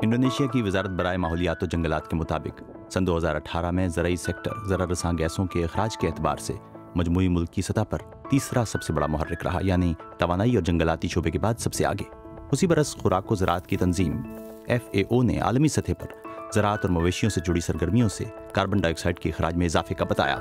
Indonesia की वजारत बराए माहौलियात और जंगलात के मुताबिक सन 2018 में ज़राई सेक्टर ज़रा रसां गैसों के अखराज के एतबार से मजमूई मुल्क की सतह पर तीसरा सबसे बड़ा मुहर्रिक रहा, यानी तवानाई और जंगलाती शोबे के बाद सबसे आगे। उसी बरस खुराक व ज़राअत की तंजीम FAO ने आलमी सतह पर ज़राअत और मवेशियों से जुड़ी सरगर्मियों से कार्बन डाइऑक्साइड के अखराज में इजाफे का बताया।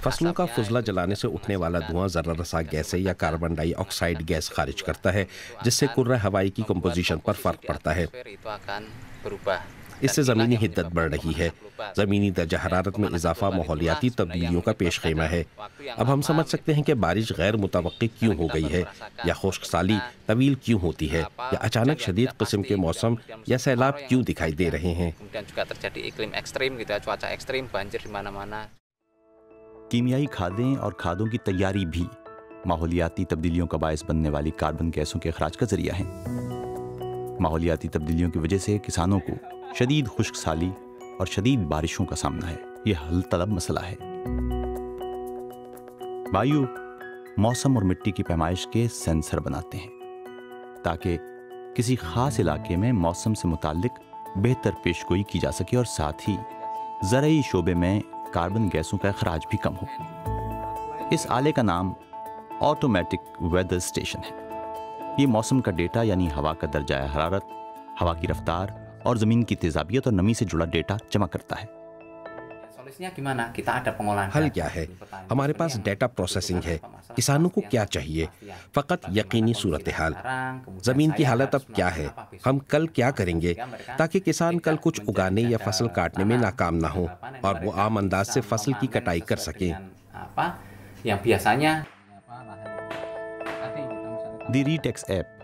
फसलों का फुजला जलाने से उठने वाला धुआं ज़रा रसा गैसें या कार्बन डाइऑक्साइड गैस खारिज करता है, जिससे कुर्रा हवाई की कंपोजिशन पर फर्क पड़ता है। इससे ज़मीनी हिद्दत बढ़ रही है। ज़मीनी दर्जा हरारत में इजाफा माहौलियाती तब्दीलियों का पेश ख़ैमा है। अब हम समझ सकते हैं कि बारिश गैर मुतवक्की क्यों हो गई है, या खुश्क साली तवील क्यों होती है, या अचानक शदीद किस्म के मौसम या सैलाब क्यों दिखाई दे रहे हैं। कीमियाई खादें और खादों की तैयारी भी माहौलियाती तब्दीलियों का बायस बनने वाली कार्बन गैसों के अखराज का जरिया है। माहौलियाती तब्दीलियों की वजह से किसानों को शदीद खुश्क साली और शदीद बारिशों का सामना है। यह हल तलब मसला है। वायु, मौसम और मिट्टी की पैमाइश के सेंसर बनाते हैं ताकि किसी खास इलाके में मौसम से मुताल्लिक बेहतर पेशगोई की जा सके और साथ ही ज़राई शोबे में कार्बन गैसों का अखराज भी कम हो। इस आले का नाम ऑटोमेटिक वेदर स्टेशन है। ये मौसम का डेटा यानी हवा का दर्जा हरारत, हवा की रफ्तार और ज़मीन की तेज़ाबियत और नमी से जुड़ा डेटा जमा करता है। हल क्या है? हमारे पास डेटा प्रोसेसिंग है। किसानों को क्या चाहिए? फ़कत यकीनी सूरत हाल। ज़मीन की हालत अब क्या है? हम कल क्या करेंगे ताकि किसान कल कुछ उगाने या फसल काटने में नाकाम ना हो और वो आम अंदाज से फसल की कटाई कर सकें। दी रीटेक्स ऐप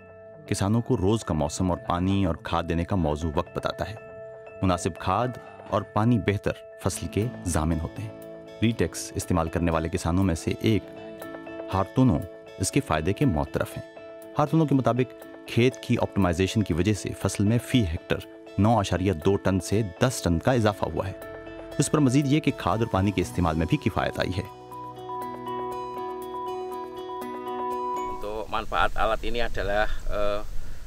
किसानों को रोज़ का मौसम और पानी और खाद देने का मौजू वक्त बताता है। मुनासिब खाद और पानी बेहतर फसल के ज़ामिन होते हैं। रीटेक्स इस्तेमाल करने वाले किसानों में से एक हार्तूनो इसके फ़ायदे के मौतरफ हैं। हार्तूनो के मुताबिक खेत की ऑप्टिमाइजेशन की वजह से फसल में फ़ी हेक्टर 9.2 टन से 10 टन का इजाफा हुआ है। उस पर मजीद ये कि खाद और पानी के इस्तेमाल में भी किफ़ायत आई है।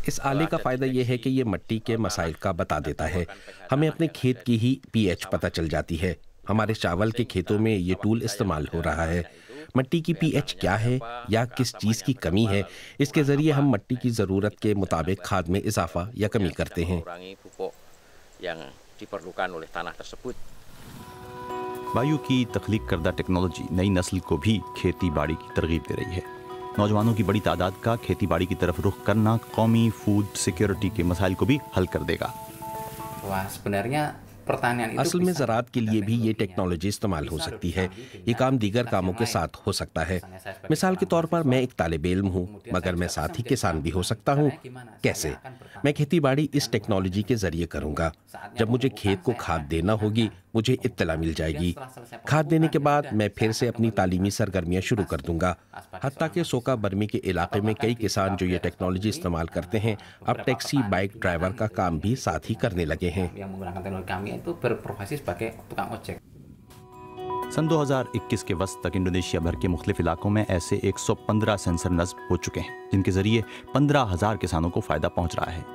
इस आले का फ़ायदा यह है कि ये मिट्टी के मसाइल का बता देता है। हमें अपने खेत की ही pH पता चल जाती है। हमारे चावल के खेतों में ये टूल इस्तेमाल हो रहा है। मिट्टी की pH क्या है या किस चीज़ की कमी है, इसके ज़रिए हम मिट्टी की ज़रूरत के मुताबिक खाद में इजाफा या कमी करते हैं। वायु की तख्लीक करदा टेक्नोलॉजी नई नस्ल को भी खेती बाड़ी की तरगीब दे रही है। नौजवानों की बड़ी तादाद का खेती बाड़ी की तरफ रुख करना कौमी फूड सिक्योरिटी के मसाइल को भी हल कर देगा। असल में ज़राअत के लिए भी ये टेक्नोलॉजी इस्तेमाल हो सकती है। ये काम दीगर कामों के साथ हो सकता है। मिसाल के तौर पर मैं एक तालिबे इल्म हूँ, मगर मैं साथ ही किसान भी हो सकता हूँ। कैसे? मैं खेती बाड़ी इस टेक्नोलॉजी के ज़रिए करूँगा। जब मुझे खेत को खाद देना होगी, मुझे इत्तला मिल जाएगी। खाद देने के बाद मैं फिर से अपनी तालीमी सरगर्मियाँ शुरू कर दूँगा। हत्ता कि सोका बर्मी के इलाके में कई किसान जो ये टेक्नोलॉजी इस्तेमाल करते हैं, अब टैक्सी बाइक ड्राइवर का काम भी साथ ही करने लगे हैं। सन 2021 के वस्त तक इंडोनेशिया भर के मुख्तलिफ इलाकों में ऐसे 115 सेंसर नस्ब हो चुके हैं, जिनके जरिए 15,000 किसानों को फायदा पहुंच रहा है।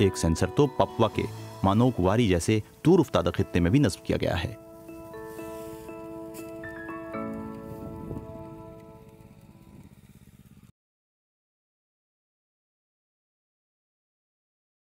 एक सेंसर तो पपुआ के मानोकवारी जैसे दूर उफ्तादा खित्ते में भी नस्ब किया गया है।